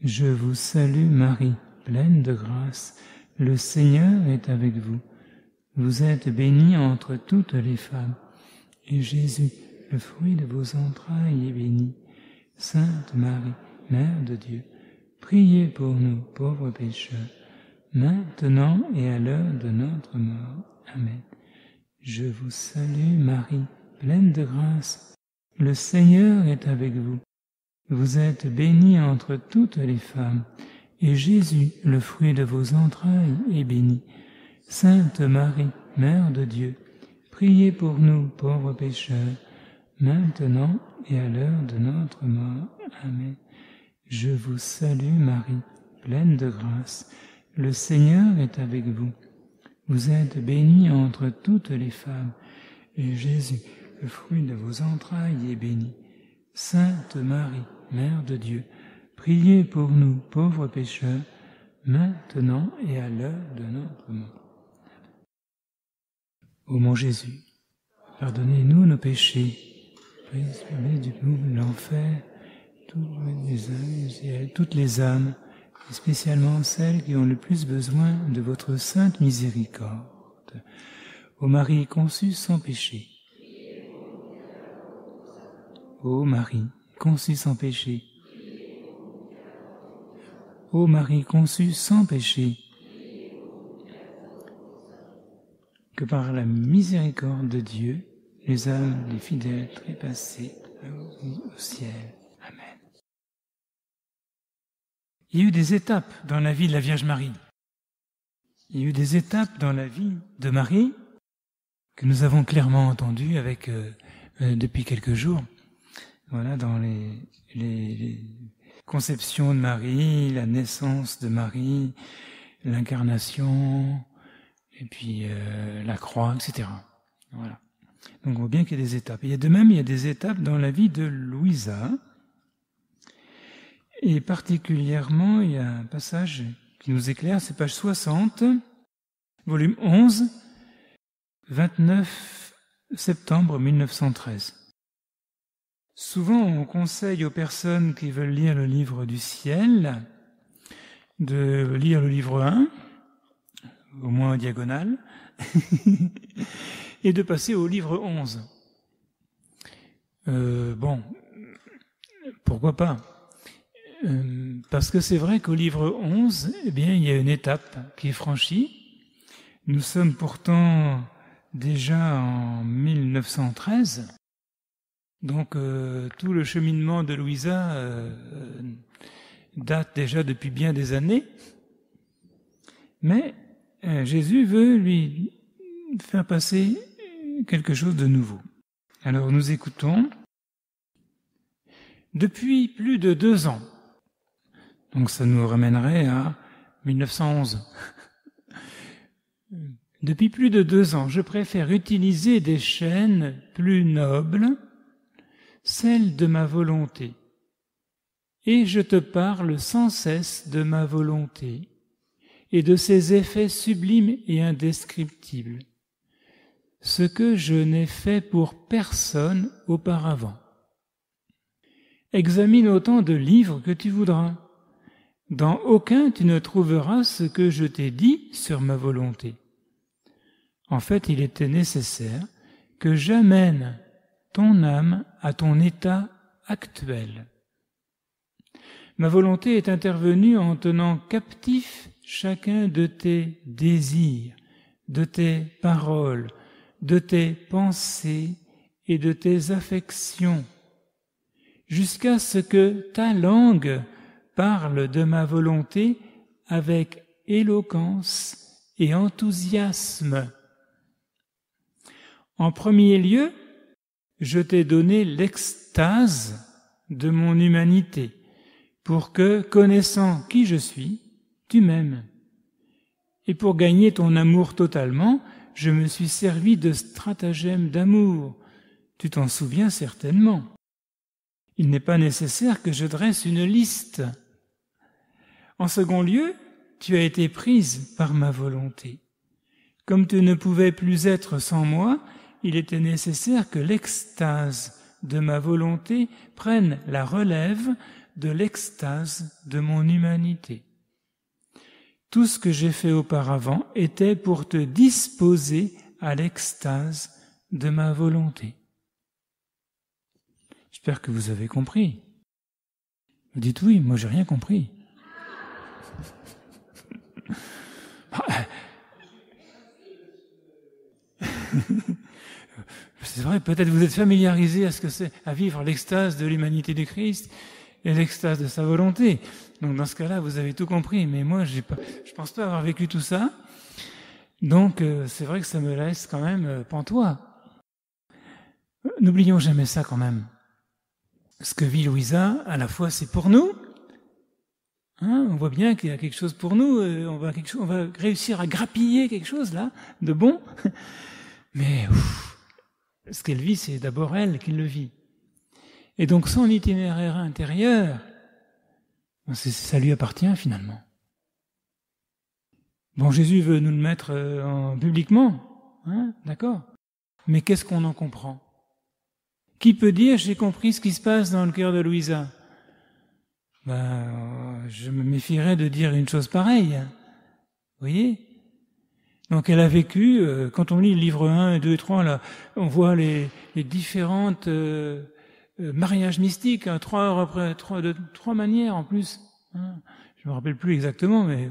Je vous salue Marie, pleine de grâce, le Seigneur est avec vous. Vous êtes bénie entre toutes les femmes, et Jésus, le fruit de vos entrailles, est béni. Sainte Marie, Mère de Dieu, priez pour nous pauvres pécheurs, maintenant et à l'heure de notre mort. Amen. Je vous salue Marie, pleine de grâce, le Seigneur est avec vous. Vous êtes bénie entre toutes les femmes, et Jésus, le fruit de vos entrailles, est béni. Sainte Marie, Mère de Dieu, priez pour nous pauvres pécheurs, maintenant et à l'heure de notre mort. Amen. Je vous salue Marie, pleine de grâce, le Seigneur est avec vous. Vous êtes bénie entre toutes les femmes, et Jésus, le fruit de vos entrailles, est béni. Sainte Marie, Mère de Dieu, priez pour nous pauvres pécheurs, maintenant et à l'heure de notre mort. Ô mon Jésus, pardonnez-nous nos péchés, préservez du bout de l'enfer toutes les âmes, et spécialement celles qui ont le plus besoin de votre sainte miséricorde. Ô Marie conçue sans péché, ô Marie conçue sans péché, ô Marie conçue sans péché, que par la miséricorde de Dieu, les âmes des fidèles trépassés au ciel. Amen. Il y a eu des étapes dans la vie de la Vierge Marie. Il y a eu des étapes dans la vie de Marie que nous avons clairement entendues depuis quelques jours. Voilà, dans les conceptions de Marie, la naissance de Marie, l'incarnation, et puis la croix, etc. Voilà. Donc on voit bien qu'il y a des étapes. Et de même, il y a des étapes dans la vie de Louisa. Et particulièrement, il y a un passage qui nous éclaire, c'est page 60, volume 11, 29 septembre 1913. Souvent, on conseille aux personnes qui veulent lire le livre du ciel de lire le livre 1, au moins en diagonale, et de passer au livre 11. Pourquoi pas ? Parce que c'est vrai qu'au livre 11, eh bien, il y a une étape qui est franchie. Nous sommes pourtant déjà en 1913, donc tout le cheminement de Louisa date déjà depuis bien des années, mais Jésus veut lui faire passer quelque chose de nouveau. Alors nous écoutons. Depuis plus de 2 ans, donc ça nous ramènerait à 1911. Depuis plus de 2 ans, je préfère utiliser des chaînes plus nobles, celles de ma volonté. Et je te parle sans cesse de ma volonté et de ses effets sublimes et indescriptibles, ce que je n'ai fait pour personne auparavant. Examine autant de livres que tu voudras. Dans aucun tu ne trouveras ce que je t'ai dit sur ma volonté. En fait, il était nécessaire que j'amène ton âme à ton état actuel. Ma volonté est intervenue en tenant captif chacun de tes désirs, de tes paroles, de tes pensées et de tes affections, jusqu'à ce que ta langue parle de ma volonté avec éloquence et enthousiasme. En premier lieu, je t'ai donné l'extase de mon humanité, pour que, connaissant qui je suis, tu m'aimes. Et pour gagner ton amour totalement, je me suis servi de stratagèmes d'amour. Tu t'en souviens certainement. Il n'est pas nécessaire que je dresse une liste. En second lieu, tu as été prise par ma volonté. Comme tu ne pouvais plus être sans moi, il était nécessaire que l'extase de ma volonté prenne la relève de l'extase de mon humanité. Tout ce que j'ai fait auparavant était pour te disposer à l'extase de ma volonté. J'espère que vous avez compris. Vous dites oui, moi j'ai rien compris. C'est vrai, peut-être vous êtes familiarisé à ce que c'est à vivre l'extase de l'humanité du Christ et l'extase de sa volonté. Donc dans ce cas-là, vous avez tout compris. Mais moi, je pense pas avoir vécu tout ça. Donc c'est vrai que ça me laisse quand même pantois. N'oublions jamais ça quand même. Ce que vit Louisa, à la fois c'est pour nous. Hein, on voit bien qu'il y a quelque chose pour nous. On va réussir à grappiller quelque chose là de bon. Mais ce qu'elle vit, c'est d'abord elle qui le vit. Et donc son itinéraire intérieur, ça lui appartient finalement. Bon, Jésus veut nous le mettre publiquement, hein, d'accord. Mais qu'est-ce qu'on en comprend? Qui peut dire j'ai compris ce qui se passe dans le cœur de Louisa? Je me méfierais de dire une chose pareille. Vous voyez? Donc elle a vécu, quand on lit le livre 1, 2 et 3, là, on voit les différentes mariages mystiques, hein, de trois manières en plus. Hein. Je me rappelle plus exactement, mais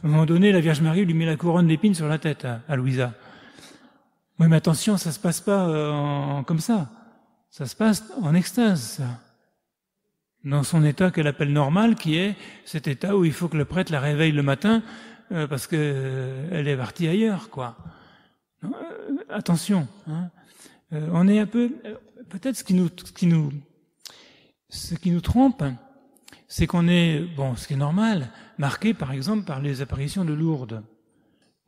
à un moment donné, la Vierge Marie lui met la couronne d'épines sur la tête à Louisa. Oui, mais attention, ça se passe pas comme ça. Ça se passe en extase, ça. Dans son état qu'elle appelle normal, qui est cet état où il faut que le prêtre la réveille le matin parce que elle est partie ailleurs, quoi. Attention, hein. On est un peu, peut-être ce qui nous trompe, c'est qu'on est, ce qui est normal, marqué par exemple par les apparitions de Lourdes.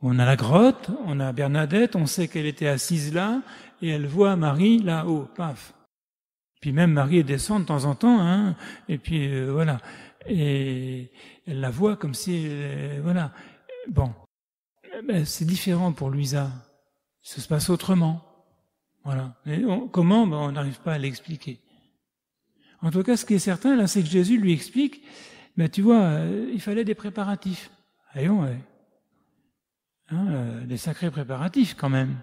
On a la grotte, on a Bernadette, on sait qu'elle était assise là, et elle voit Marie là-haut, paf. Puis même Marie descend de temps en temps, hein, et puis voilà. Et elle la voit comme si, voilà. Bon, c'est différent pour Louisa. Ça se passe autrement. Voilà. Et comment? On n'arrive pas à l'expliquer. En tout cas, ce qui est certain, là, c'est que Jésus lui explique, tu vois, il fallait des préparatifs. Voyons, des sacrés préparatifs quand même,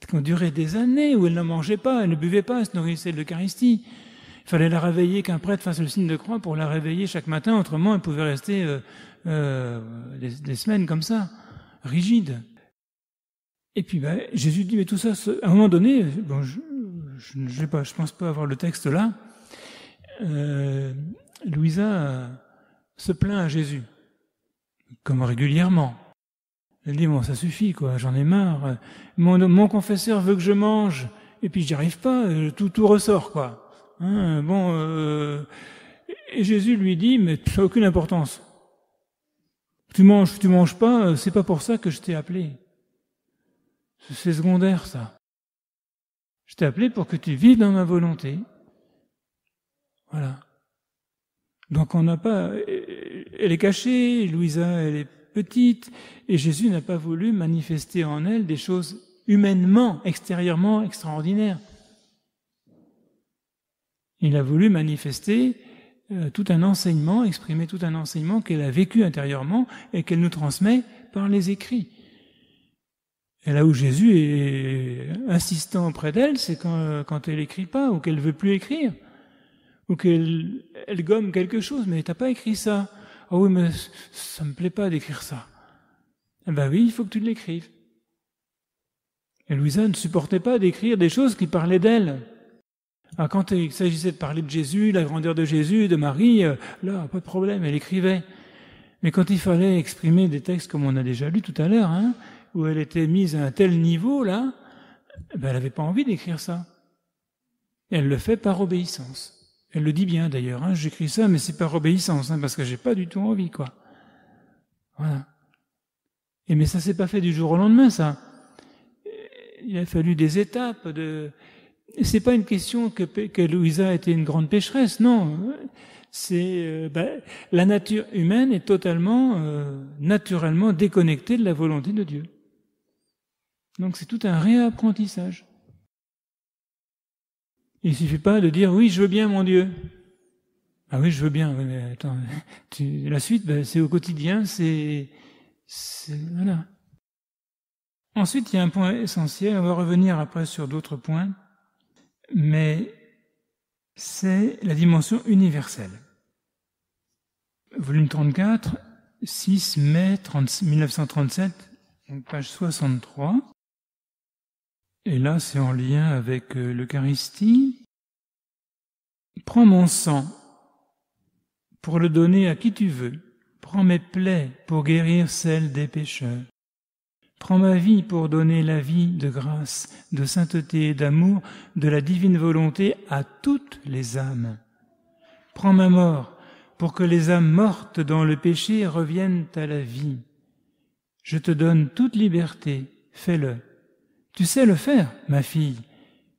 qui ont duré des années, où elle ne mangeait pas, elle ne buvait pas, elle se nourrissait de l'Eucharistie. Il fallait la réveiller, qu'un prêtre fasse le signe de croix pour la réveiller chaque matin, autrement elle pouvait rester des semaines comme ça, rigide. Et puis Jésus dit, mais tout ça, à un moment donné, je pense pas avoir le texte là, Louisa se plaint à Jésus, comme régulièrement. Elle dit, ça suffit, quoi, j'en ai marre. Mon confesseur veut que je mange, et puis j'y arrive pas, tout ressort, quoi. Hein, et Jésus lui dit, mais ça n'a aucune importance. Tu manges pas, c'est pas pour ça que je t'ai appelé. C'est secondaire, ça. Je t'ai appelé pour que tu vives dans ma volonté. Voilà. Donc on n'a pas... Elle est cachée, Louisa, elle est petite, et Jésus n'a pas voulu manifester en elle des choses humainement, extérieurement extraordinaires. Il a voulu manifester tout un enseignement, exprimer tout un enseignement qu'elle a vécu intérieurement et qu'elle nous transmet par les écrits. Et là où Jésus est insistant auprès d'elle, c'est quand elle écrit pas, ou qu'elle veut plus écrire, ou qu'elle gomme quelque chose, mais t'as pas écrit ça. Ah oui, mais ça me plaît pas d'écrire ça. Eh ben oui, il faut que tu l'écrives. Et Louisa ne supportait pas d'écrire des choses qui parlaient d'elle. Alors quand il s'agissait de parler de Jésus, la grandeur de Jésus, de Marie, là, pas de problème, elle écrivait. Mais quand il fallait exprimer des textes comme on a déjà lu tout à l'heure, où elle était mise à un tel niveau, là, elle n'avait pas envie d'écrire ça. Et elle le fait par obéissance. Elle le dit bien d'ailleurs, j'écris ça, mais c'est par obéissance, parce que j'ai pas du tout envie, quoi. Voilà. Mais ça s'est pas fait du jour au lendemain, ça. Il a fallu des étapes c'est pas une question que Louisa était une grande pécheresse, non. C'est la nature humaine est totalement naturellement déconnectée de la volonté de Dieu. Donc c'est tout un réapprentissage. Il suffit pas de dire oui, je veux bien mon Dieu. Ah oui, je veux bien, oui, mais attends, la suite, ben, c'est au quotidien, voilà. Ensuite, il y a un point essentiel, on va revenir après sur d'autres points, mais c'est la dimension universelle. Volume 34, 6 mai 1937, donc page 63. Et là, c'est en lien avec l'Eucharistie. Prends mon sang pour le donner à qui tu veux. Prends mes plaies pour guérir celles des pécheurs. Prends ma vie pour donner la vie de grâce, de sainteté et d'amour, de la divine volonté à toutes les âmes. Prends ma mort pour que les âmes mortes dans le péché reviennent à la vie. Je te donne toute liberté, fais-le. Tu sais le faire, ma fille.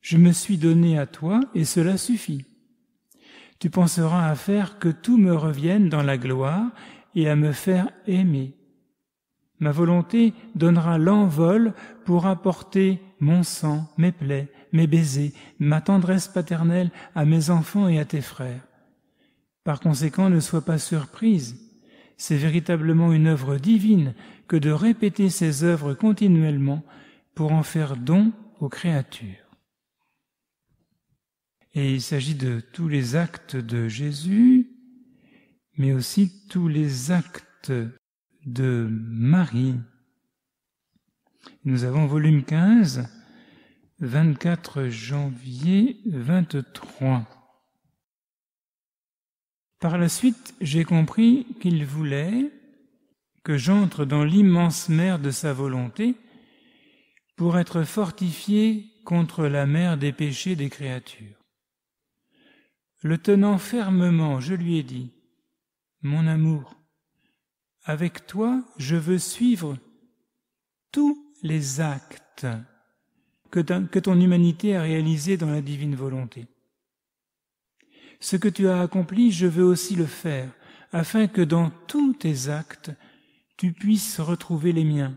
Je me suis donné à toi et cela suffit. Tu penseras à faire que tout me revienne dans la gloire et à me faire aimer. Ma volonté donnera l'envol pour apporter mon sang, mes plaies, mes baisers, ma tendresse paternelle à mes enfants et à tes frères. Par conséquent, ne sois pas surprise. C'est véritablement une œuvre divine que de répéter ces œuvres continuellement pour en faire don aux créatures. Et il s'agit de tous les actes de Jésus, mais aussi tous les actes de Marie. Nous avons volume 15, 24 janvier 23. Par la suite, j'ai compris qu'il voulait que j'entre dans l'immense mer de sa volonté pour être fortifié contre la mer des péchés des créatures. Le tenant fermement, je lui ai dit, « Mon amour, avec toi, je veux suivre tous les actes que ton humanité a réalisés dans la divine volonté. Ce que tu as accompli, je veux aussi le faire, afin que dans tous tes actes, tu puisses retrouver les miens.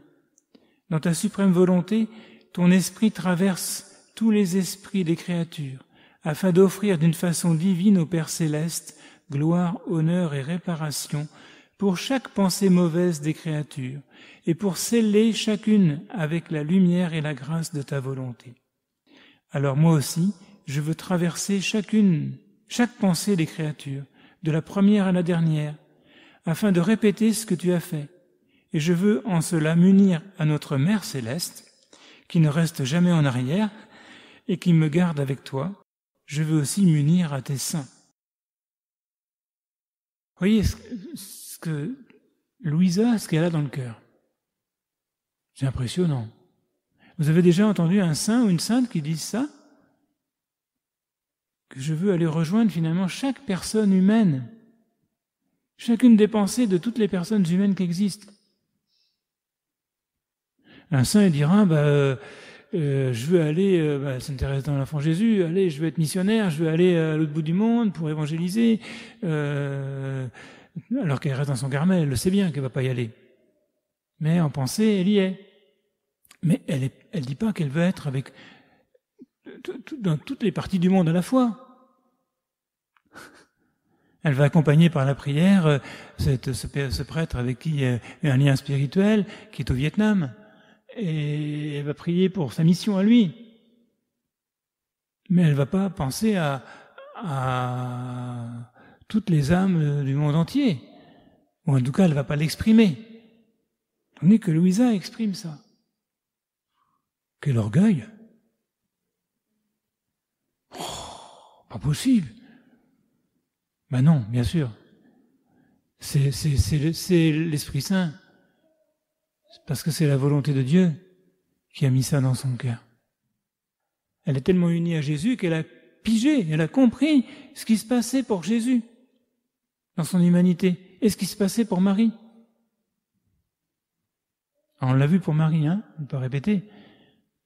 Dans ta suprême volonté, ton esprit traverse tous les esprits des créatures, afin d'offrir d'une façon divine au Père céleste gloire, honneur et réparation pour chaque pensée mauvaise des créatures, et pour sceller chacune avec la lumière et la grâce de ta volonté. Alors moi aussi, je veux traverser chaque pensée des créatures, de la première à la dernière, afin de répéter ce que tu as fait. Et je veux en cela m'unir à notre Mère céleste, qui ne reste jamais en arrière et qui me garde avec toi. Je veux aussi m'unir à tes saints. Voyez ce que Louisa, ce qu'elle a dans le cœur. C'est impressionnant. Vous avez déjà entendu un saint ou une sainte qui dise ça? Que je veux aller rejoindre finalement chaque personne humaine, chacune des pensées de toutes les personnes humaines qui existent. Un saint il dira, je veux aller, Sainte Thérèse dans l'Enfant Jésus, allez, je veux être missionnaire, je veux aller à l'autre bout du monde pour évangéliser, alors qu'elle reste dans son Carmel, elle le sait bien qu'elle va pas y aller. Mais en pensée, elle y est. Mais elle dit pas qu'elle veut être avec dans toutes les parties du monde à la fois. Elle va accompagner par la prière ce prêtre avec qui il y a un lien spirituel, qui est au Vietnam, et elle va prier pour sa mission à lui. Mais elle va pas penser à toutes les âmes du monde entier. Ou en tout cas, elle va pas l'exprimer. Tandis que Louisa exprime ça. Quel orgueil! Oh, pas possible! Ben non, bien sûr. C'est l'Esprit Saint. Parce que c'est la volonté de Dieu qui a mis ça dans son cœur. Elle est tellement unie à Jésus qu'elle a pigé, elle a compris ce qui se passait pour Jésus dans son humanité et ce qui se passait pour Marie. Alors on l'a vu pour Marie, on ne peut pas répéter.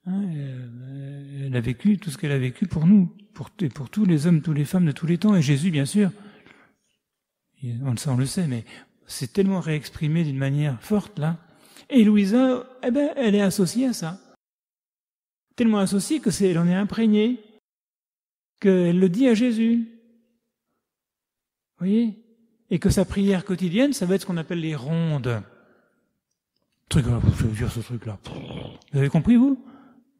Elle a vécu tout ce qu'elle a vécu pour nous, pour tous les hommes, tous les femmes de tous les temps, et Jésus, bien sûr. On le sait, mais c'est tellement réexprimé d'une manière forte, là. Et Louisa, elle est associée à ça. Tellement associée elle en est imprégnée, qu'elle le dit à Jésus. Vous voyez? Et que sa prière quotidienne, ça va être ce qu'on appelle les rondes. Je vais dire ce truc-là. Vous avez compris, vous?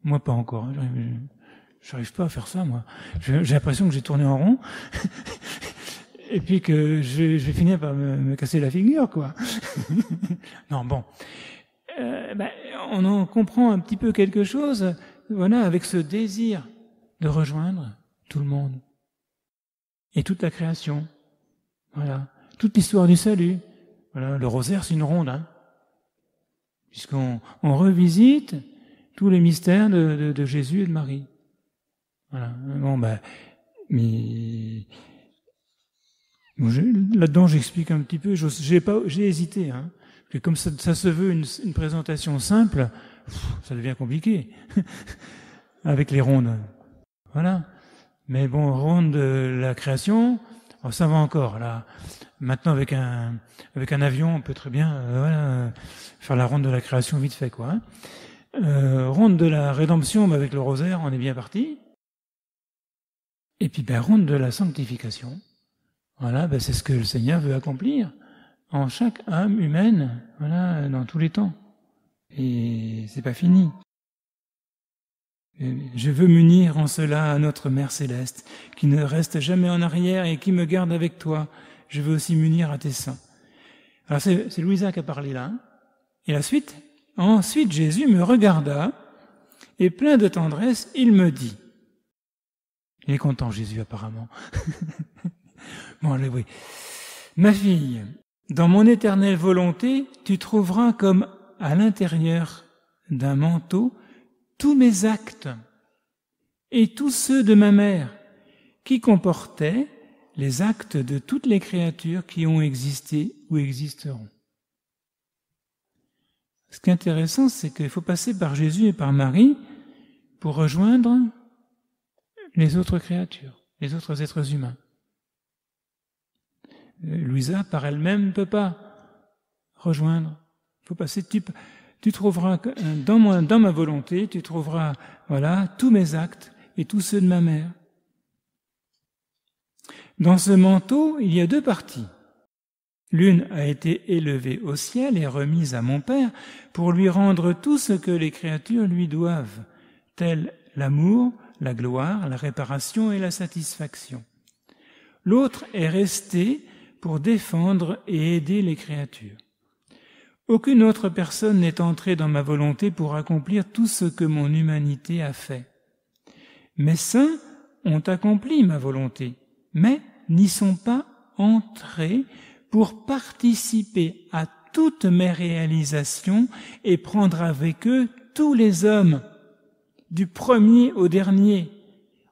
Moi, pas encore. J'arrive pas à faire ça, moi. J'ai l'impression que j'ai tourné en rond. Et puis que je vais finir par me casser la figure, quoi. Non, bon. On en comprend un petit peu quelque chose, voilà, avec ce désir de rejoindre tout le monde. Et toute la création. Voilà. Toute l'histoire du salut. Voilà. Le rosaire, c'est une ronde, hein. Puisqu'on revisite tous les mystères de Jésus et de Marie. Voilà. Bon, mais là-dedans, j'explique un petit peu. J'ai hésité, hein. Parce que comme ça se veut une présentation simple, ça devient compliqué avec les rondes. Voilà. Mais bon, ronde de la création, ça va encore. Là, maintenant avec un avion, on peut très bien faire la ronde de la création vite fait, quoi. Ronde de la rédemption, avec le rosaire, on est bien parti. Et puis ronde de la sanctification. Voilà, c'est ce que le Seigneur veut accomplir en chaque âme humaine, voilà, dans tous les temps. Et c'est pas fini. Je veux m'unir en cela à notre Mère Céleste, qui ne reste jamais en arrière et qui me garde avec toi. Je veux aussi m'unir à tes saints. Alors c'est Louisa qui a parlé là. Hein. Et la suite, ensuite Jésus me regarda et plein de tendresse, il me dit. Il est content Jésus apparemment. Bon, allez, oui. Ma fille, dans mon éternelle volonté, tu trouveras comme à l'intérieur d'un manteau tous mes actes et tous ceux de ma mère, qui comportaient les actes de toutes les créatures qui ont existé ou existeront. Ce qui est intéressant, c'est qu'il faut passer par Jésus et par Marie pour rejoindre les autres créatures, les autres êtres humains. Louisa, par elle-même, ne peut pas rejoindre. Il faut passer. Tu trouveras dans ma volonté, tu trouveras tous mes actes et tous ceux de ma mère. Dans ce manteau, il y a deux parties. L'une a été élevée au ciel et remise à mon Père pour lui rendre tout ce que les créatures lui doivent, tel l'amour, la gloire, la réparation et la satisfaction. L'autre est restée pour défendre et aider les créatures. Aucune autre personne n'est entrée dans ma volonté pour accomplir tout ce que mon humanité a fait. Mes saints ont accompli ma volonté, mais n'y sont pas entrés pour participer à toutes mes réalisations et prendre avec eux tous les hommes, du premier au dernier,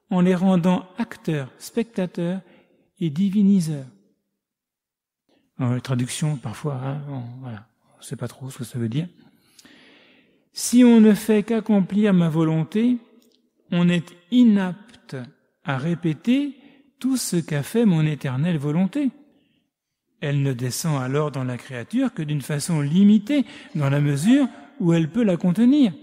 en les rendant acteurs, spectateurs et diviniseurs. Alors, les traductions, parfois, on ne sait pas trop ce que ça veut dire. Si on ne fait qu'accomplir ma volonté, on est inapte à répéter tout ce qu'a fait mon éternelle volonté. Elle ne descend alors dans la créature que d'une façon limitée, dans la mesure où elle peut la contenir.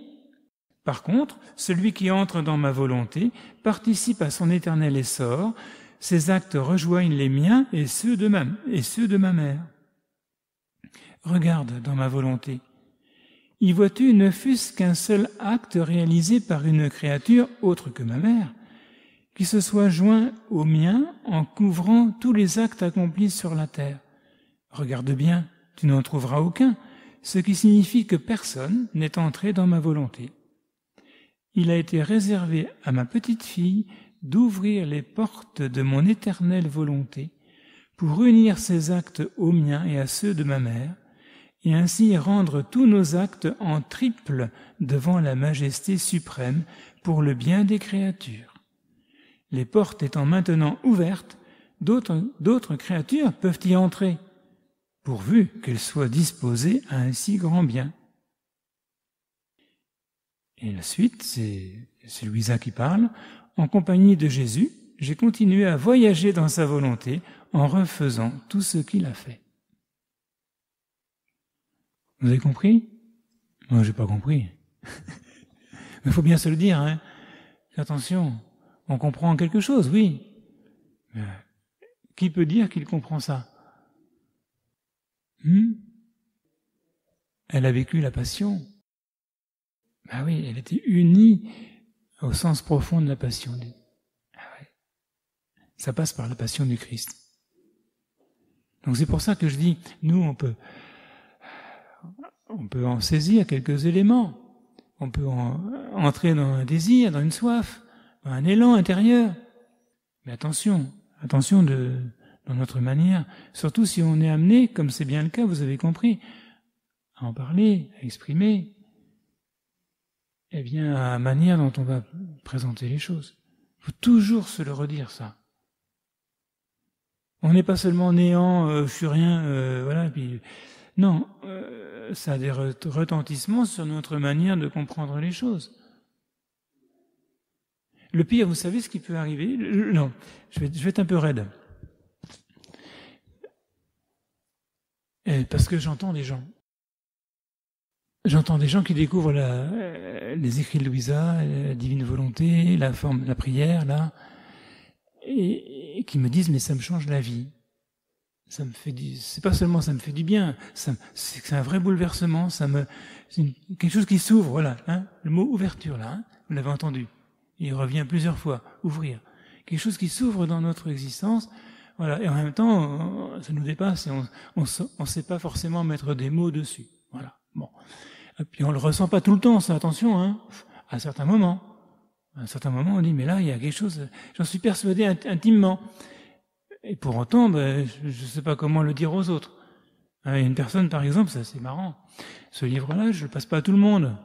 Par contre, celui qui entre dans ma volonté participe à son éternel essor. Ses actes rejoignent les miens et ceux de ma mère. Regarde dans ma volonté. Y vois-tu ne fût-ce qu'un seul acte réalisé par une créature autre que ma mère, qui se soit joint au mien en couvrant tous les actes accomplis sur la terre. Regarde bien, tu n'en trouveras aucun, ce qui signifie que personne n'est entré dans ma volonté. Il a été réservé à ma petite fille d'ouvrir les portes de mon éternelle volonté pour unir ses actes aux miens et à ceux de ma mère, et ainsi rendre tous nos actes en triple devant la majesté suprême pour le bien des créatures. Les portes étant maintenant ouvertes, d'autres créatures peuvent y entrer, pourvu qu'elles soient disposées à un si grand bien. Et la suite, c'est Louisa qui parle. En compagnie de Jésus, j'ai continué à voyager dans sa volonté en refaisant tout ce qu'il a fait. Vous avez compris? Moi, j'ai pas compris. Mais il faut bien se le dire, hein. Attention, on comprend quelque chose, oui. Mais Qui peut dire qu'il comprend ça? Elle a vécu la passion. Ben oui, elle était unie au sens profond de la passion. Ah ouais. Ça passe par la passion du Christ. Donc c'est pour ça que je dis, nous on peut en saisir quelques éléments. On peut entrer dans un désir, dans une soif, dans un élan intérieur. Mais attention dans notre manière, surtout si on est amené, comme c'est bien le cas, vous avez compris, à en parler, à exprimer, eh bien, à la manière dont on va présenter les choses. Il faut toujours se le redire, ça. On n'est pas seulement néant, je suis rien, voilà, puis non, ça a des retentissements sur notre manière de comprendre les choses. Le pire, vous savez ce qui peut arriver? Non, je vais être un peu raide. Parce que j'entends des gens. J'entends des gens qui découvrent les écrits de Louisa, la divine volonté, la forme de la prière, là, et qui me disent, mais ça me change la vie. Ça me fait c'est pas seulement ça me fait du bien, c'est un vrai bouleversement, c'est quelque chose qui s'ouvre, voilà, hein, le mot ouverture, là, hein, vous l'avez entendu. Il revient plusieurs fois, ouvrir. Quelque chose qui s'ouvre dans notre existence, voilà, et en même temps, ça nous dépasse et on sait pas forcément mettre des mots dessus, voilà, bon. Et puis on le ressent pas tout le temps, ça, attention, hein, à certains moments. À un certain moment, on dit, mais là, il y a quelque chose, j'en suis persuadé intimement. Et pour autant, je ne sais pas comment le dire aux autres. Il y a une personne, par exemple, ça c'est marrant, ce livre-là, je le passe pas à tout le monde.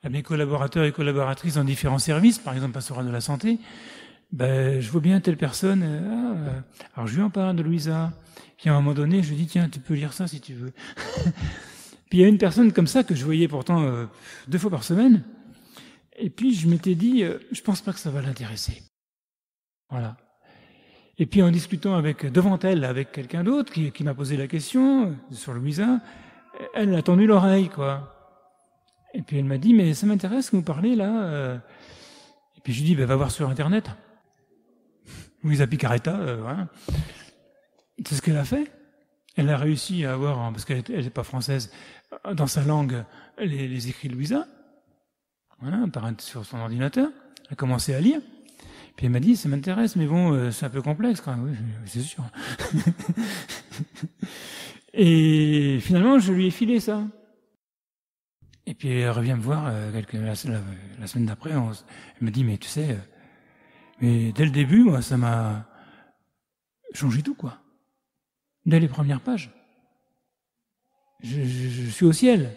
À mes collaborateurs et collaboratrices dans différents services, par exemple pastoral de la santé, je vois bien telle personne, alors je lui en parle de Louisa, puis à un moment donné, je lui dis, tiens, tu peux lire ça si tu veux. Puis il y a une personne comme ça que je voyais pourtant 2 fois par semaine, et puis je m'étais dit, je pense pas que ça va l'intéresser. Voilà. Et puis en discutant devant elle avec quelqu'un d'autre qui m'a posé la question sur Louisa, elle a tendu l'oreille, quoi. Et puis elle m'a dit, mais ça m'intéresse que vous parlez là. Et puis je lui dis, va voir sur Internet. Louisa Picaretta, voilà. C'est ce qu'elle a fait. Elle a réussi à avoir, parce qu'elle n'est pas française, dans sa langue, les écrits de Louisa, voilà, sur son ordinateur. Elle a commencé à lire. Puis elle m'a dit, ça m'intéresse, mais bon, c'est un peu complexe quand même. Oui, c'est sûr. Et finalement, je lui ai filé ça. Et puis elle revient me voir la semaine d'après. Elle me dit, mais tu sais, mais dès le début, moi, ça m'a changé tout, quoi. Dès les premières pages. Je suis au ciel.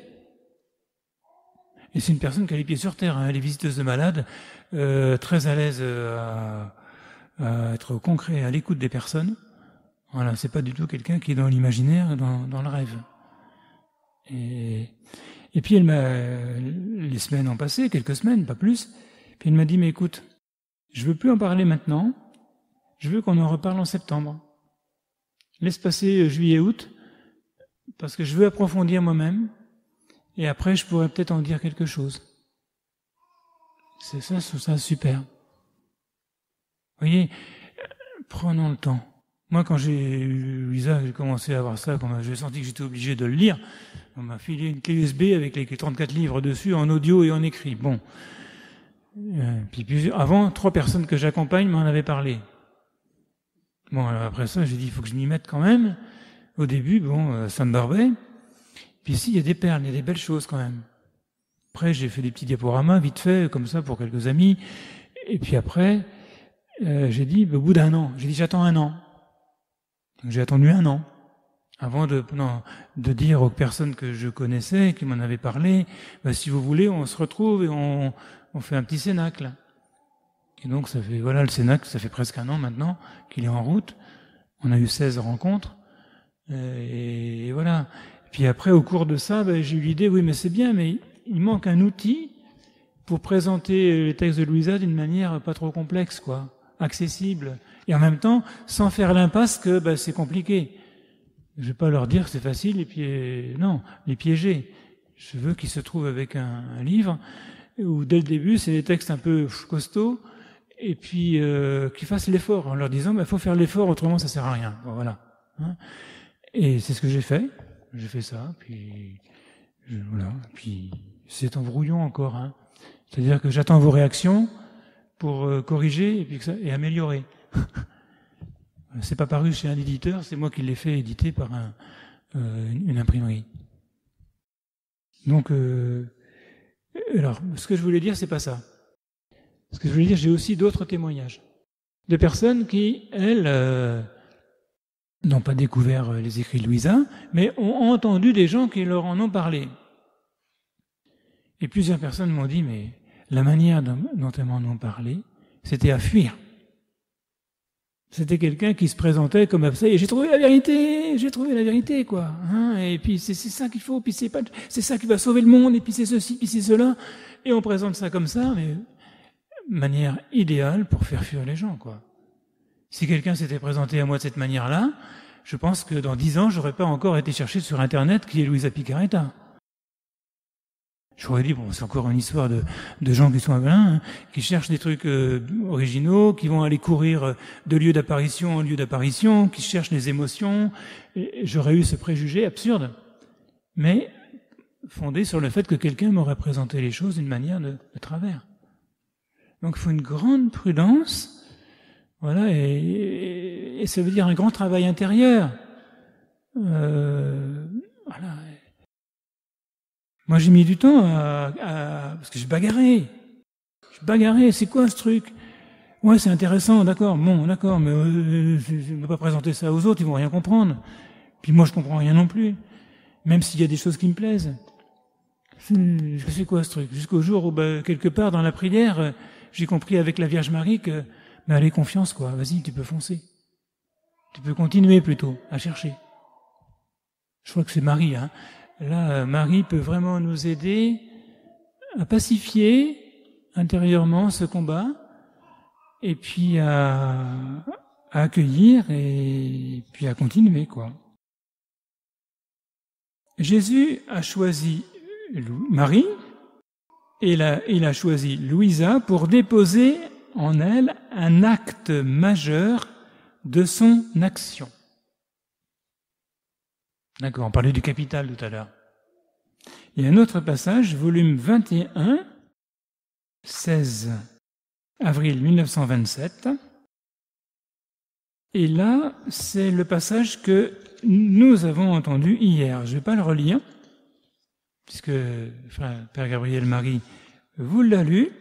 Et c'est une personne qui a les pieds sur terre, hein. Elle est visiteuse de malades, très à l'aise à être concret, à l'écoute des personnes. Voilà, c'est pas du tout quelqu'un qui est dans l'imaginaire, dans le rêve. Et puis les semaines ont passé, quelques semaines, pas plus. Puis elle m'a dit, mais écoute, je veux plus en parler maintenant, je veux qu'on en reparle en septembre. Laisse passer juillet, août, parce que je veux approfondir moi-même. Et après, je pourrais peut-être en dire quelque chose. C'est ça, je trouve ça super. Vous voyez, prenons le temps. Moi, quand j'ai eu Louisa, j'ai commencé à voir ça, quand j'ai senti que j'étais obligé de le lire, on m'a filé une clé USB avec les 34 livres dessus, en audio et en écrit. Bon. Puis avant, 3 personnes que j'accompagne m'en avaient parlé. Bon, alors après ça, j'ai dit, il faut que je m'y mette quand même. Au début, bon, ça me barbait. Puis ici, il y a des perles, il y a des belles choses quand même. Après, j'ai fait des petits diaporamas, vite fait, comme ça, pour quelques amis. Et puis après, j'ai dit, au bout d'1 an, j'ai dit, j'attends 1 an. Donc j'ai attendu 1 an, avant de dire aux personnes que je connaissais, qui m'en avaient parlé, si vous voulez, on se retrouve et on fait un petit cénacle. Et donc, le cénacle, ça fait presque 1 an maintenant qu'il est en route. On a eu 16 rencontres. Et voilà. Puis après, au cours de ça, j'ai eu l'idée, oui, mais c'est bien, mais il manque un outil pour présenter les textes de Louisa d'une manière pas trop complexe, quoi, accessible. Et en même temps, sans faire l'impasse que c'est compliqué. Je vais pas leur dire que c'est facile et puis non, les piéger. Je veux qu'ils se trouvent avec un livre où dès le début, c'est des textes un peu costauds et puis qu'ils fassent l'effort en leur disant il faut faire l'effort, autrement ça sert à rien. Bon, voilà. Hein. Et c'est ce que j'ai fait. J'ai fait ça, puis voilà. Puis c'est embrouillant encore. Hein. C'est-à-dire que j'attends vos réactions pour corriger et puis et améliorer. C'est pas paru chez un éditeur, c'est moi qui l'ai fait éditer par une imprimerie. Donc, alors, ce que je voulais dire, c'est pas ça. Ce que je voulais dire, j'ai aussi d'autres témoignages de personnes qui, elles, n'ont pas découvert les écrits de Louisa, mais ont entendu des gens qui leur en ont parlé. Et plusieurs personnes m'ont dit, mais la manière dont elles m'en ont parlé, c'était à fuir. C'était quelqu'un qui se présentait comme ça, et j'ai trouvé la vérité, quoi. Hein, et puis c'est ça qu'il faut, puis c'est ça qui va sauver le monde, et puis c'est ceci, puis c'est cela. Et on présente ça comme ça, mais manière idéale pour faire fuir les gens, quoi. Si quelqu'un s'était présenté à moi de cette manière-là, je pense que dans 10 ans, j'aurais pas encore été chercher sur Internet qui est Luisa Picaretta. J'aurais dit, bon, c'est encore une histoire de gens qui sont aveugles, qui cherchent des trucs originaux, qui vont aller courir de lieu d'apparition en lieu d'apparition, qui cherchent les émotions. Et j'aurais eu ce préjugé absurde, mais fondé sur le fait que quelqu'un m'aurait présenté les choses d'une manière de travers. Donc il faut une grande prudence, voilà, et ça veut dire un grand travail intérieur. Voilà. Moi, j'ai mis du temps parce que je bagarrais, c'est quoi ce truc? Ouais, c'est intéressant, d'accord, mais je ne vais pas présenter ça aux autres, ils vont rien comprendre. Puis moi, je comprends rien non plus, même s'il y a des choses qui me plaisent. C'est quoi ce truc? Jusqu'au jour où, quelque part dans la prière, j'ai compris avec la Vierge Marie que, allez, confiance, quoi, vas-y, tu peux foncer. Tu peux continuer plutôt à chercher. Je crois que c'est Marie, hein. Là, Marie peut vraiment nous aider à pacifier intérieurement ce combat et puis à accueillir et puis à continuer, quoi. Jésus a choisi Marie et il a choisi Louisa pour déposer en elle un acte majeur de son action. D'accord, on parlait du capital tout à l'heure. Il y a un autre passage, volume 21, 16 avril 1927. Et là, c'est le passage que nous avons entendu hier. Je ne vais pas le relire, puisque Père Gabriel Marie vous l'a lu,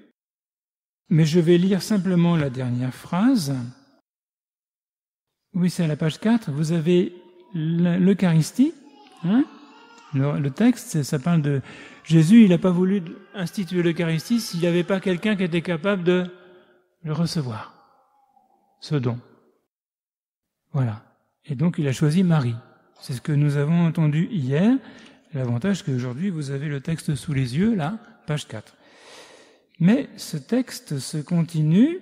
mais je vais lire simplement la dernière phrase. Oui, c'est à la page 4. Vous avez l'Eucharistie, hein? Le texte, ça parle de Jésus, il n'a pas voulu instituer l'Eucharistie s'il n'y avait pas quelqu'un qui était capable de le recevoir, ce don. Voilà. Et donc, il a choisi Marie. C'est ce que nous avons entendu hier. L'avantage, c'est qu'aujourd'hui, vous avez le texte sous les yeux, là, page 4. Mais ce texte se continue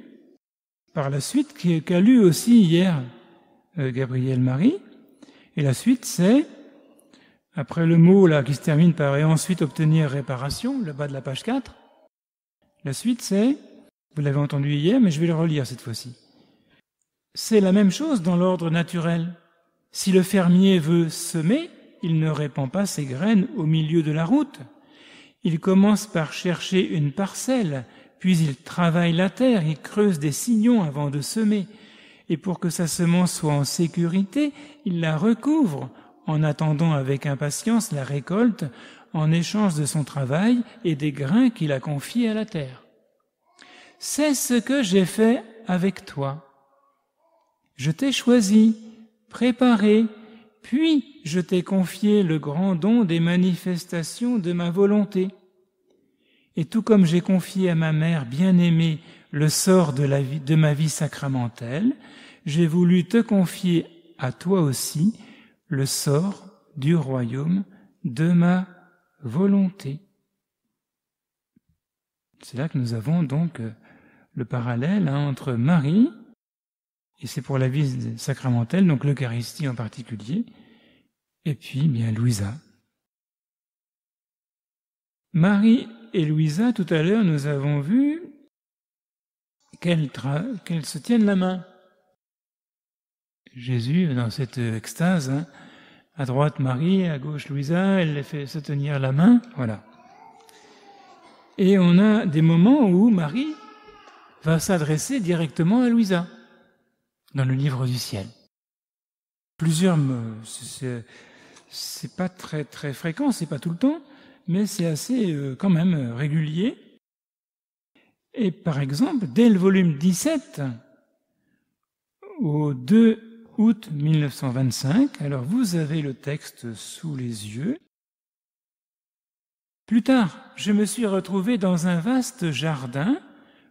par la suite qu'a lu aussi hier Gabriel Marie. Et la suite, c'est, après le mot là qui se termine par « et ensuite obtenir réparation », le bas de la page 4, la suite c'est, vous l'avez entendu hier, mais je vais le relire cette fois-ci. C'est la même chose dans l'ordre naturel. Si le fermier veut semer, il ne répand pas ses graines au milieu de la route. Il commence par chercher une parcelle, puis il travaille la terre, il creuse des sillons avant de semer. Et pour que sa semence soit en sécurité, il la recouvre en attendant avec impatience la récolte en échange de son travail et des grains qu'il a confiés à la terre. C'est ce que j'ai fait avec toi. Je t'ai choisi, préparé, puis je t'ai confié le grand don des manifestations de ma volonté. Et tout comme j'ai confié à ma mère bien-aimée le sort de ma vie sacramentelle, j'ai voulu te confier à toi aussi le sort du royaume de ma volonté. C'est là que nous avons donc le parallèle entre Marie, et c'est pour la vie sacramentelle, donc l'Eucharistie en particulier, et puis bien Louisa. Marie et Louisa, tout à l'heure, nous avons vu qu'elles se tiennent la main. Jésus, dans cette extase, hein, à droite Marie, à gauche Louisa, elle les fait se tenir la main, voilà. Et on a des moments où Marie va s'adresser directement à Louisa, dans le livre du ciel. C'est pas très très fréquent, c'est pas tout le temps, mais c'est assez quand même régulier. Et par exemple, dès le volume 17, au 2 août 1925, alors vous avez le texte sous les yeux. Plus tard, je me suis retrouvé dans un vaste jardin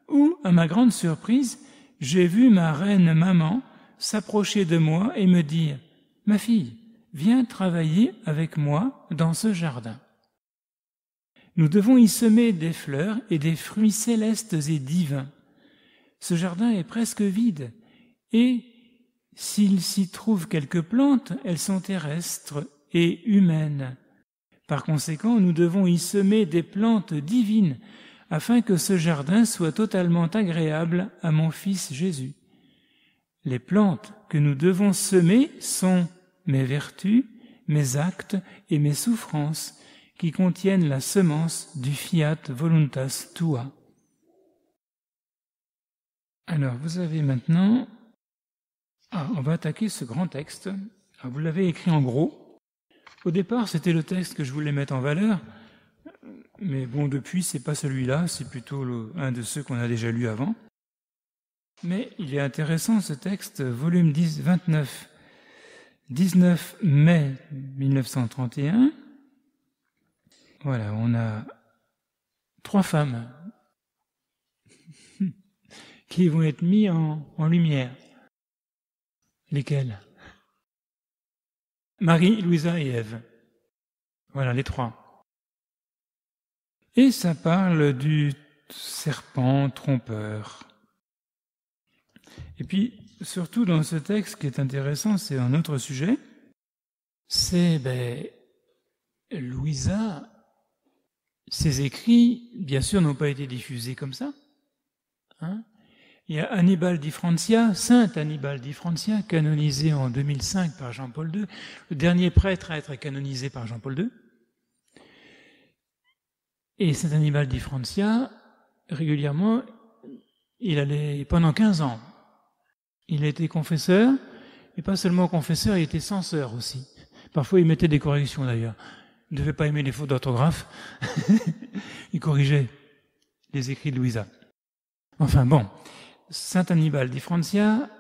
où, à ma grande surprise, j'ai vu ma reine maman s'approcher de moi et me dire « Ma fille, viens travailler avec moi dans ce jardin. Nous devons y semer des fleurs et des fruits célestes et divins. Ce jardin est presque vide et s'il s'y trouve quelques plantes, elles sont terrestres et humaines. Par conséquent, nous devons y semer des plantes divines afin que ce jardin soit totalement agréable à mon Fils Jésus. Les plantes que nous devons semer sont mes vertus, mes actes et mes souffrances qui contiennent la semence du fiat voluntas tua. Alors, vous avez maintenant... on va attaquer ce grand texte. Alors, vous l'avez écrit en gros. Au départ, c'était le texte que je voulais mettre en valeur, mais bon, depuis, c'est pas celui-là, c'est plutôt un de ceux qu'on a déjà lu avant. Mais il est intéressant ce texte, volume 29, 19 mai 1931. Voilà, on a 3 femmes qui vont être mises en lumière. Lesquelles? Marie, Louisa et Ève. Voilà, les 3. Et ça parle du serpent trompeur. Et puis, surtout dans ce texte, ce qui est intéressant, c'est un autre sujet, c'est Louisa, ses écrits, bien sûr, n'ont pas été diffusés comme ça. Hein. Il y a Annibale di Francia, Saint Annibale di Francia, canonisé en 2005 par Jean-Paul II, le dernier prêtre à être canonisé par Jean-Paul II. Et Saint Annibale di Francia, régulièrement, il allait pendant 15 ans. Il a été confesseur, et pas seulement confesseur, il était censeur aussi. Parfois, il mettait des corrections d'ailleurs. Il ne devait pas aimer les fautes d'orthographe. Il corrigeait les écrits de Louisa. Enfin bon, Saint Annibale di Francia,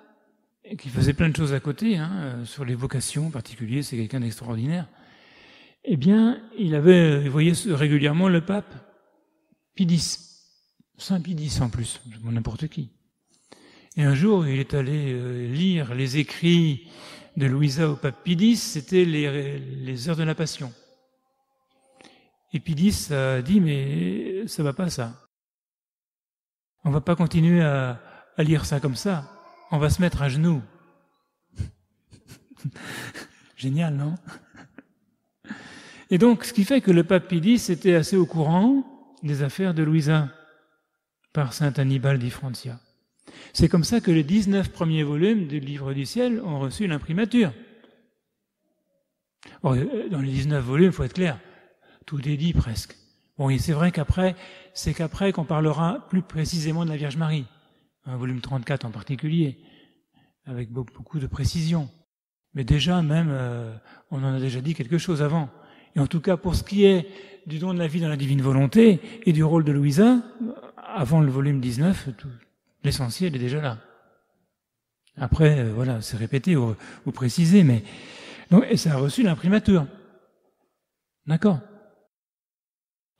qui faisait plein de choses à côté, sur les vocations en particulier, c'est quelqu'un d'extraordinaire, eh bien, il voyait régulièrement le pape Pie X, Saint Pie X en plus, n'importe qui. Et un jour, il est allé lire les écrits de Louisa au pape Pie X, c'était les heures de la Passion. Et Pie X a dit, mais ça va pas ça. On va pas continuer à lire ça comme ça. On va se mettre à genoux. Génial, non? Et donc, ce qui fait que le pape Pie X était assez au courant des affaires de Louisa par Saint Annibale di Francia. C'est comme ça que les 19 premiers volumes du Livre du Ciel ont reçu l'imprimature. Or, dans les 19 volumes, il faut être clair, tout est dit presque. Bon, et c'est vrai qu'après qu'on parlera plus précisément de la Vierge Marie, un volume 34 en particulier, avec beaucoup de précision. Mais déjà, même, on en a déjà dit quelque chose avant. Et en tout cas, pour ce qui est du don de la vie dans la divine volonté et du rôle de Louisa, avant le volume 19, l'essentiel est déjà là. Après, voilà, c'est répété ou précisé, mais donc, et ça a reçu l'imprimature. D'accord.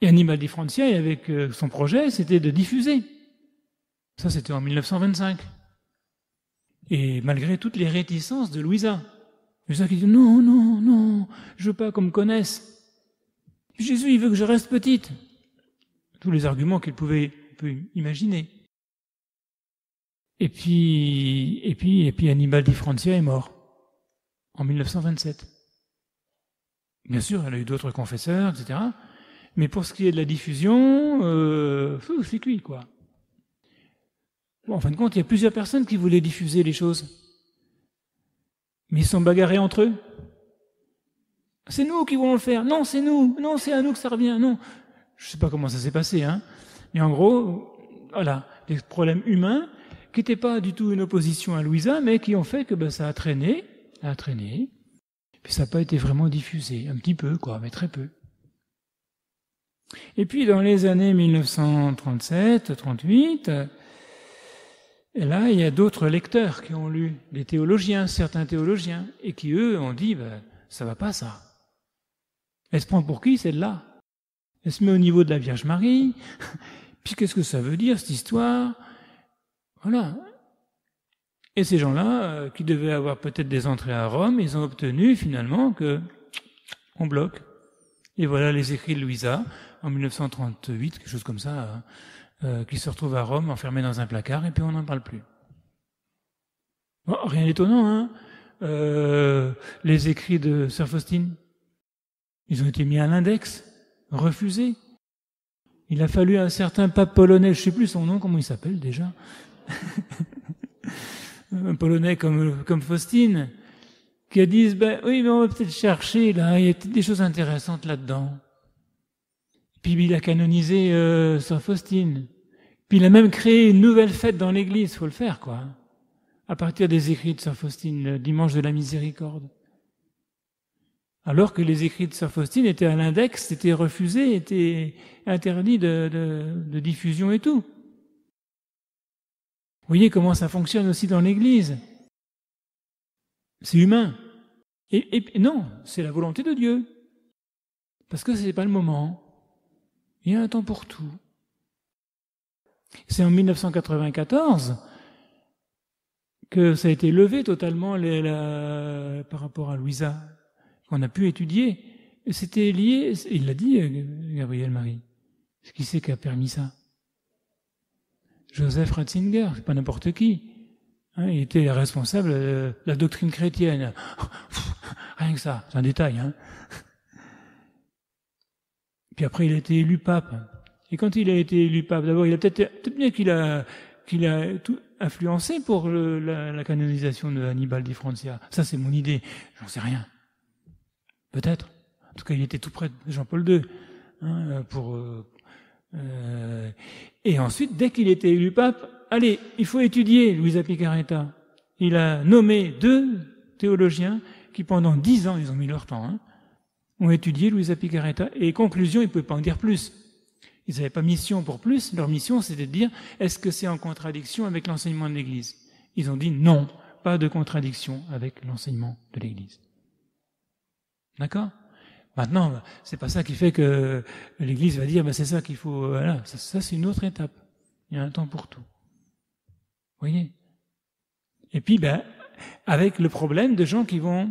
Et Annibale di Francia, avec son projet, c'était de diffuser. Ça, c'était en 1925. Et malgré toutes les réticences de Louisa. Louisa qui dit non, non, non, je veux pas qu'on me connaisse. Jésus, il veut que je reste petite. Tous les arguments qu'il pouvait imaginer. Et puis Annibale di Francia est mort en 1927. Bien sûr, elle a eu d'autres confesseurs, etc. Mais pour ce qui est de la diffusion, c'est cuit, quoi. Bon, en fin de compte, il y a plusieurs personnes qui voulaient diffuser les choses. Mais ils sont bagarrés entre eux. C'est nous qui voulons le faire. Non, c'est nous. Non, c'est à nous que ça revient. Non. Je ne sais pas comment ça s'est passé, hein. Mais en gros, voilà, des problèmes humains qui n'étaient pas du tout une opposition à Louisa, mais qui ont fait que ça a traîné, puis ça n'a pas été vraiment diffusé. Un petit peu, quoi, mais très peu. Et puis, dans les années 1937, 38, et là, il y a d'autres lecteurs qui ont lu, des théologiens, certains théologiens, et qui, eux, ont dit, ça va pas, ça. Elle se prend pour qui, celle-là? Elle se met au niveau de la Vierge Marie. Puis qu'est-ce que ça veut dire, cette histoire? Voilà. Et ces gens-là, qui devaient avoir peut-être des entrées à Rome, ils ont obtenu finalement on bloque. Et voilà les écrits de Louisa, en 1938, quelque chose comme ça, qui se retrouvent à Rome, enfermés dans un placard, et puis on n'en parle plus. Bon, rien d'étonnant, hein. Les écrits de Sœur Faustine, ils ont été mis à l'index, refusés. Il a fallu un certain pape polonais, je ne sais plus son nom, comment il s'appelle déjà, un polonais comme Faustine, qui a dit, oui, mais on va peut-être chercher, là, il y a peut-être des choses intéressantes là-dedans. Puis il a canonisé Sœur Faustine. Puis il a même créé une nouvelle fête dans l'église, faut le faire, quoi. À partir des écrits de Sœur Faustine, le dimanche de la miséricorde. Alors que les écrits de Sœur Faustine étaient à l'index, étaient refusés, étaient interdits de diffusion et tout. Vous voyez comment ça fonctionne aussi dans l'Église. C'est humain. Et non, c'est la volonté de Dieu. Parce que ce n'est pas le moment. Il y a un temps pour tout. C'est en 1994 que ça a été levé totalement par rapport à Louisa, qu'on a pu étudier. Et c'était lié, il l'a dit, Gabriel Marie. Qui c'est qui a permis ça? Joseph Ratzinger, c'est pas n'importe qui. Hein, il était responsable de la doctrine chrétienne. Rien que ça, c'est un détail. Hein. Puis après, il a été élu pape. Et quand il a été élu pape, d'abord, il a peut-être bien qu'il a tout influencé pour la canonisation de Hannibal di Francia. Ça, c'est mon idée. J'en sais rien. Peut-être. En tout cas, il était tout près de Jean-Paul II. Hein, et ensuite, dès qu'il était élu pape, allez, il faut étudier Luisa Picarreta. Il a nommé 2 théologiens qui, pendant 10 ans, ils ont mis leur temps, hein, ont étudié Luisa Picarreta. Et conclusion, ils ne pouvaient pas en dire plus. Ils n'avaient pas mission pour plus. Leur mission, c'était de dire, est-ce que c'est en contradiction avec l'enseignement de l'Église? Ils ont dit non, pas de contradiction avec l'enseignement de l'Église. D'accord? Maintenant, c'est pas ça qui fait que l'Église va dire, c'est ça qu'il faut, voilà, ça c'est une autre étape. Il y a un temps pour tout. Vous voyez? Et puis, avec le problème de gens qui vont,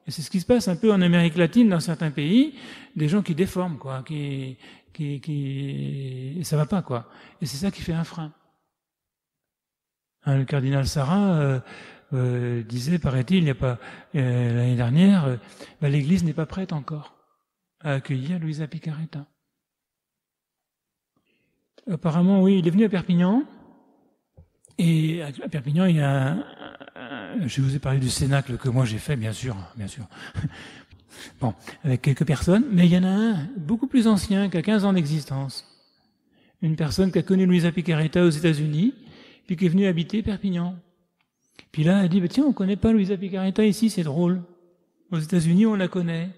et c'est ce qui se passe un peu en Amérique latine dans certains pays, des gens qui déforment, quoi, et ça va pas, quoi. Et c'est ça qui fait un frein. Hein, le cardinal Sarah disait, paraît-il, il n'y a pas l'année dernière, l'Église n'est pas prête encore à accueillir Luisa Picarreta. Apparemment, oui, il est venu à Perpignan. Et à Perpignan, il y a je vous ai parlé du cénacle que moi j'ai fait, bien sûr. Bon, avec quelques personnes, mais il y en a un beaucoup plus ancien, qui a 15 ans d'existence. Une personne qui a connu Luisa Picarreta aux États-Unis, puis qui est venue habiter Perpignan. Puis là, elle dit, tiens, on connaît pas Luisa Picarreta ici, c'est drôle. Aux États-Unis, on la connaît.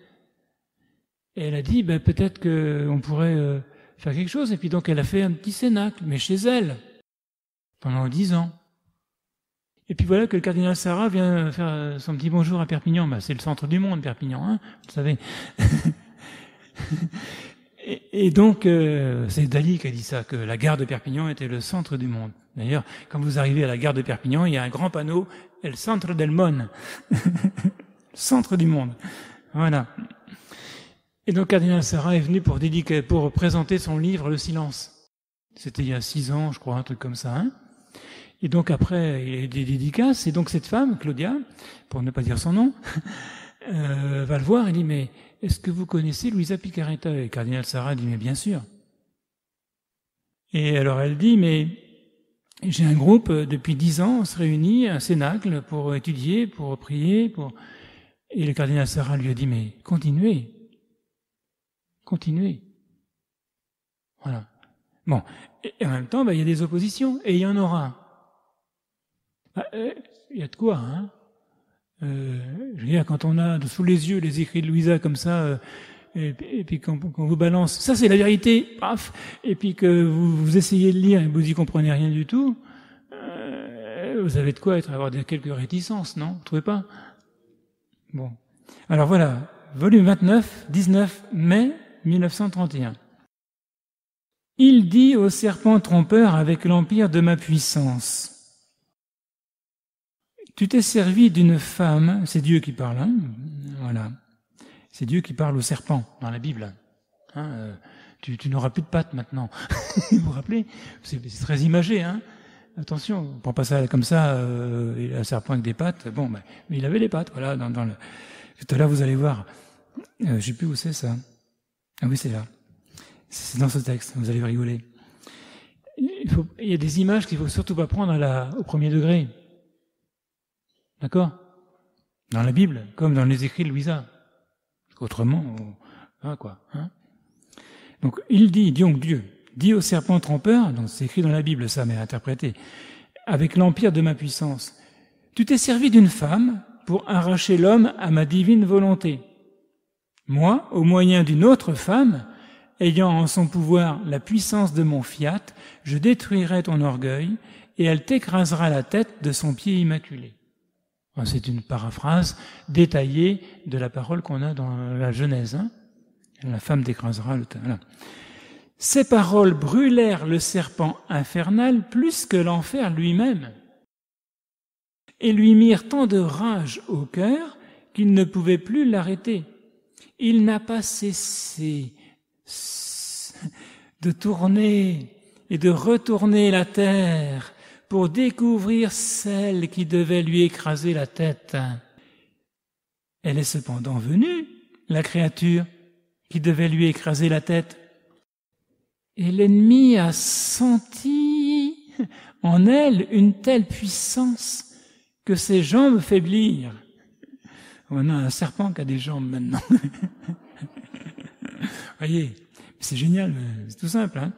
Et elle a dit, peut-être qu'on pourrait faire quelque chose. Et puis donc, elle a fait un petit cénacle, mais chez elle, pendant 10 ans. Et puis voilà que le cardinal Sarah vient faire son petit bonjour à Perpignan. C'est le centre du monde, Perpignan, hein, vous savez. et donc, c'est Dali qui a dit ça, que la gare de Perpignan était le centre du monde. D'ailleurs, quand vous arrivez à la gare de Perpignan, il y a un grand panneau, « El centre del monde ». Centre du monde. Voilà. Et donc, cardinal Sarah est venu pour présenter son livre « Le silence ». C'était il y a 6 ans, je crois, un truc comme ça, hein. Et donc après, il y a des dédicaces, et donc cette femme, Claudia, pour ne pas dire son nom, va le voir et dit, mais est-ce que vous connaissez Luisa Picarreta? Et cardinal Sarah dit, mais bien sûr. Et alors elle dit, mais Et j'ai un groupe, depuis 10 ans, on se réunit, un cénacle, pour étudier, pour prier, Et le cardinal Sarah lui a dit, mais continuez. Voilà. Bon. Et en même temps, il y a des oppositions, et il y en aura. Il y a de quoi, hein. Je veux dire, quand on a sous les yeux les écrits de Louisa comme ça, et puis qu'on vous balance, ça c'est la vérité, paf, et puis que vous essayez de lire et vous y comprenez rien du tout, vous avez de quoi avoir quelques réticences, non? Vous trouvez pas? Bon. Alors voilà, volume 29, 19 mai 1931. Il dit au serpent trompeur avec l'empire de ma puissance. Tu t'es servi d'une femme, c'est Dieu qui parle, hein, voilà. C'est Dieu qui parle au serpent dans la Bible. Hein, tu n'auras plus de pattes maintenant. Vous vous rappelez? C'est très imagé, hein. Attention, on ne prend pas ça comme ça, un serpent avec des pattes. Bon, mais il avait des pattes, voilà. Tout à l'heure, vous allez voir. Je ne sais plus où c'est ça. Ah oui, c'est là. C'est dans ce texte. Vous allez rigoler. Il y a des images qu'il ne faut surtout pas prendre au premier degré. D'accord? Dans la Bible, comme dans les écrits de Louisa. Autrement, quoi. Hein? Donc, Dieu dit au serpent trompeur, donc c'est écrit dans la Bible ça, mais interprété, avec l'empire de ma puissance, tu t'es servi d'une femme pour arracher l'homme à ma divine volonté. Moi, au moyen d'une autre femme, ayant en son pouvoir la puissance de mon fiat, je détruirai ton orgueil et elle t'écrasera la tête de son pied immaculé. C'est une paraphrase détaillée de la parole qu'on a dans la Genèse. Hein. La femme t'écrasera le tête. Voilà. Ces paroles brûlèrent le serpent infernal plus que l'enfer lui-même et lui mirent tant de rage au cœur qu'il ne pouvait plus l'arrêter. Il n'a pas cessé de tourner et de retourner la terre pour découvrir celle qui devait lui écraser la tête. Elle est cependant venue, la créature qui devait lui écraser la tête. Et l'ennemi a senti en elle une telle puissance que ses jambes faiblirent. On a un serpent qui a des jambes maintenant. Voyez, c'est génial, c'est tout simple, hein.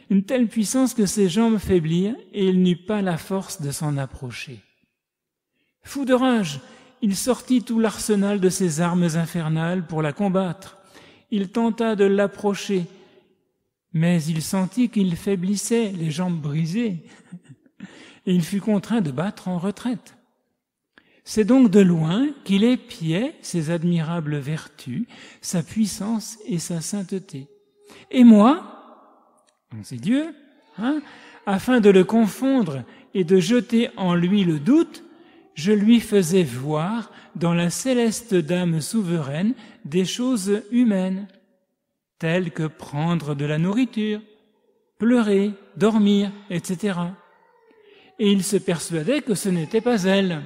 Une telle puissance que ses jambes faiblirent et il n'eut pas la force de s'en approcher. Fou de rage, il sortit tout l'arsenal de ses armes infernales pour la combattre. Il tenta de l'approcher, mais il sentit qu'il faiblissait, les jambes brisées, et il fut contraint de battre en retraite. C'est donc de loin qu'il épiait ses admirables vertus, sa puissance et sa sainteté. Et moi, donc c'est Dieu, hein, afin de le confondre et de jeter en lui le doute, je lui faisais voir dans la céleste dame souveraine des choses humaines, telles que prendre de la nourriture, pleurer, dormir, etc. Et il se persuadait que ce n'était pas elle.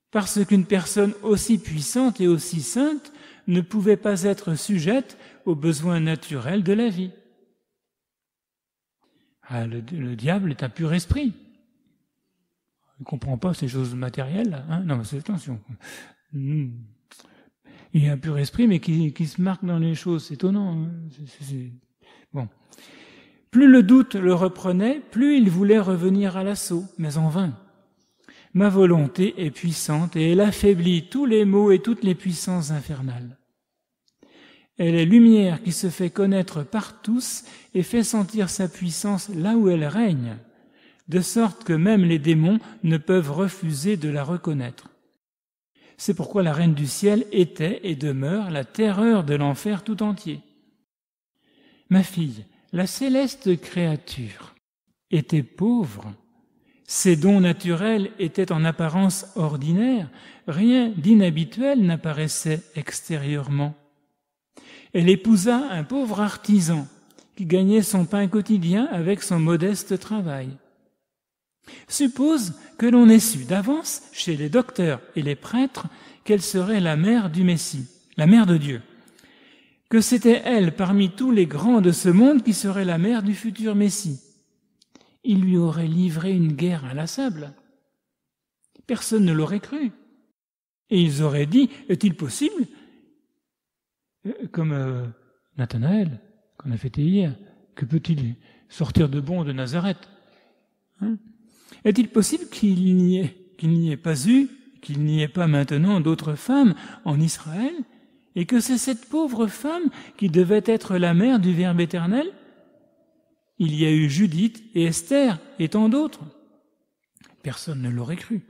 Parce qu'une personne aussi puissante et aussi sainte ne pouvait pas être sujette aux besoins naturels de la vie. Ah, le diable est un pur esprit. Il ne comprend pas ces choses matérielles. Hein. Non, mais c'est attention. Il est un pur esprit, mais qui se marque dans les choses. C'est étonnant. Hein. Bon. Plus le doute le reprenait, plus il voulait revenir à l'assaut, mais en vain. Ma volonté est puissante et elle affaiblit tous les maux et toutes les puissances infernales. Elle est lumière qui se fait connaître par tous et fait sentir sa puissance là où elle règne, de sorte que même les démons ne peuvent refuser de la reconnaître. C'est pourquoi la Reine du Ciel était et demeure la terreur de l'enfer tout entier. Ma fille, la céleste créature était pauvre. Ses dons naturels étaient en apparence ordinaires, rien d'inhabituel n'apparaissait extérieurement. Elle épousa un pauvre artisan qui gagnait son pain quotidien avec son modeste travail. Suppose que l'on ait su d'avance chez les docteurs et les prêtres qu'elle serait la mère du Messie, la mère de Dieu, que c'était elle parmi tous les grands de ce monde qui serait la mère du futur Messie. il lui aurait livré une guerre inlassable. Personne ne l'aurait cru. Et ils auraient dit, est-il possible, comme Nathanaël, qu'on a fêté hier, que peut-il sortir de bon de Nazareth, hein? Est-il possible qu'il n'y ait pas eu, qu'il n'y ait pas maintenant d'autres femmes en Israël, et que c'est cette pauvre femme qui devait être la mère du Verbe éternel? Il y a eu Judith et Esther et tant d'autres. Personne ne l'aurait cru.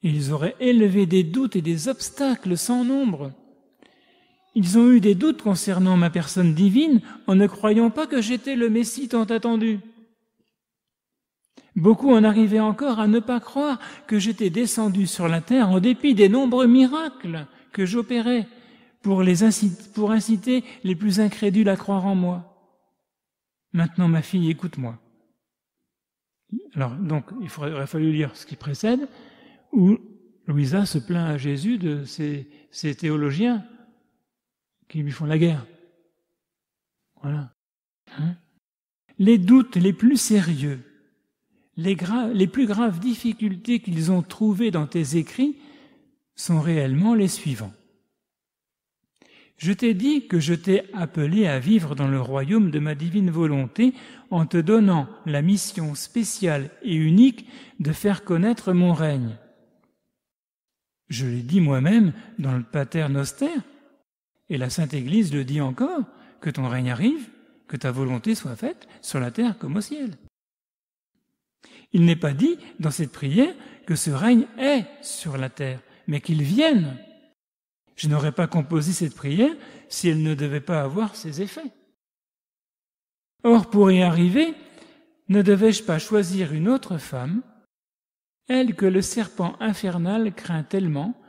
Ils auraient élevé des doutes et des obstacles sans nombre. Ils ont eu des doutes concernant ma personne divine en ne croyant pas que j'étais le Messie tant attendu. Beaucoup en arrivaient encore à ne pas croire que j'étais descendu sur la terre en dépit des nombreux miracles que j'opérais pour inciter les plus incrédules à croire en moi. Maintenant, ma fille, écoute-moi. Alors, donc, il aurait fallu lire ce qui précède, où Louisa se plaint à Jésus de ces théologiens qui lui font la guerre. Voilà. Hein? Les doutes les plus sérieux, les plus graves difficultés qu'ils ont trouvées dans tes écrits sont réellement les suivants. Je t'ai dit que je t'ai appelé à vivre dans le royaume de ma divine volonté en te donnant la mission spéciale et unique de faire connaître mon règne. Je l'ai dit moi-même dans le Pater Noster, et la Sainte Église le dit encore, que ton règne arrive, que ta volonté soit faite sur la terre comme au ciel. Il n'est pas dit dans cette prière que ce règne est sur la terre, mais qu'il vienne. Je n'aurais pas composé cette prière si elle ne devait pas avoir ses effets. Or, pour y arriver, ne devais-je pas choisir une autre femme, elle que le serpent infernal craint tellement,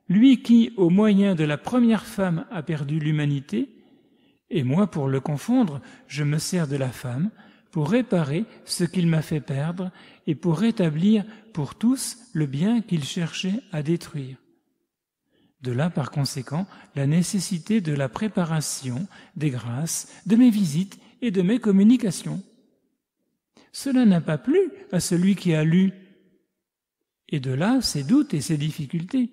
lui qui, au moyen de la première femme, a perdu l'humanité, et moi, pour le confondre, je me sers de la femme, pour réparer ce qu'il m'a fait perdre et pour rétablir pour tous le bien qu'il cherchait à détruire. De là, par conséquent, la nécessité de la préparation des grâces, de mes visites et de mes communications. Cela n'a pas plu à celui qui a lu, et de là ses doutes et ses difficultés.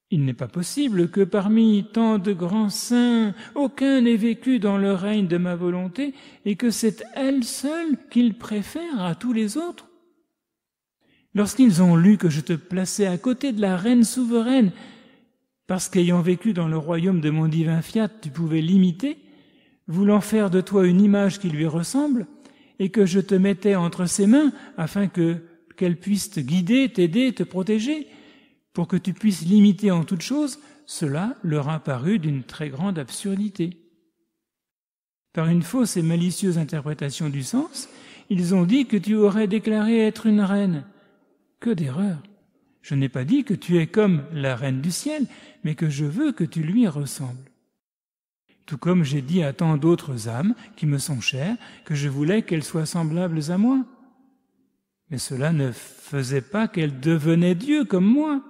Il n'est pas possible que parmi tant de grands saints, aucun n'ait vécu dans le règne de ma volonté, et que c'est elle seule qu'il préfère à tous les autres. Lorsqu'ils ont lu que je te plaçais à côté de la reine souveraine, parce qu'ayant vécu dans le royaume de mon divin fiat, tu pouvais l'imiter, voulant faire de toi une image qui lui ressemble, et que je te mettais entre ses mains afin qu'elle puisse te guider, t'aider, te protéger, pour que tu puisses l'imiter en toutes choses, cela leur a paru d'une très grande absurdité. Par une fausse et malicieuse interprétation du sens, ils ont dit que tu aurais déclaré être une reine. Que d'erreur! Je n'ai pas dit que tu es comme la reine du ciel, mais que je veux que tu lui ressembles. Tout comme j'ai dit à tant d'autres âmes qui me sont chères que je voulais qu'elles soient semblables à moi. Mais cela ne faisait pas qu'elles devenaient Dieu comme moi.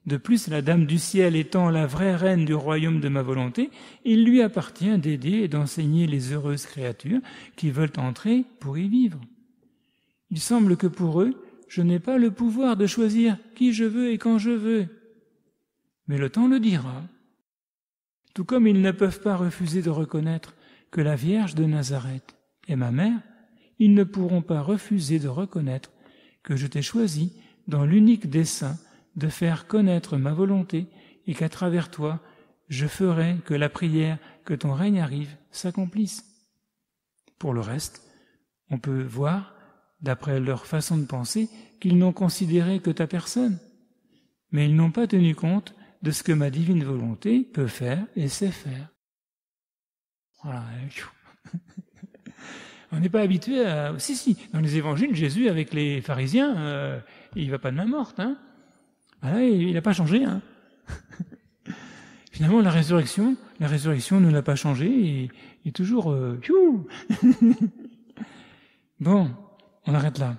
De plus, la Dame du ciel étant la vraie reine du royaume de ma volonté, il lui appartient d'aider et d'enseigner les heureuses créatures qui veulent entrer pour y vivre. Il semble que pour eux, je n'ai pas le pouvoir de choisir qui je veux et quand je veux. Mais le temps le dira. Tout comme ils ne peuvent pas refuser de reconnaître que la Vierge de Nazareth est ma mère, ils ne pourront pas refuser de reconnaître que je t'ai choisi dans l'unique dessein de faire connaître ma volonté et qu'à travers toi, je ferai que la prière, que ton règne arrive, s'accomplisse. Pour le reste, on peut voir, d'après leur façon de penser, qu'ils n'ont considéré que ta personne, mais ils n'ont pas tenu compte de ce que ma divine volonté peut faire et sait faire. Voilà. On n'est pas habitué à... Si, dans les évangiles, Jésus, avec les pharisiens, il va pas de main morte, hein. Ah là, il n'a pas changé, hein. Finalement, la résurrection ne l'a pas changé, il est toujours... Bon, on arrête là.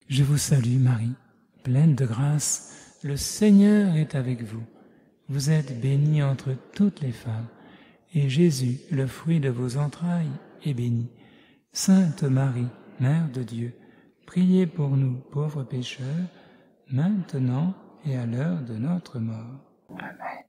Je vous salue, Marie, pleine de grâce, le Seigneur est avec vous. Vous êtes bénie entre toutes les femmes, et Jésus, le fruit de vos entrailles, est béni. Sainte Marie, Mère de Dieu, priez pour nous pauvres pécheurs, maintenant et à l'heure de notre mort. Amen.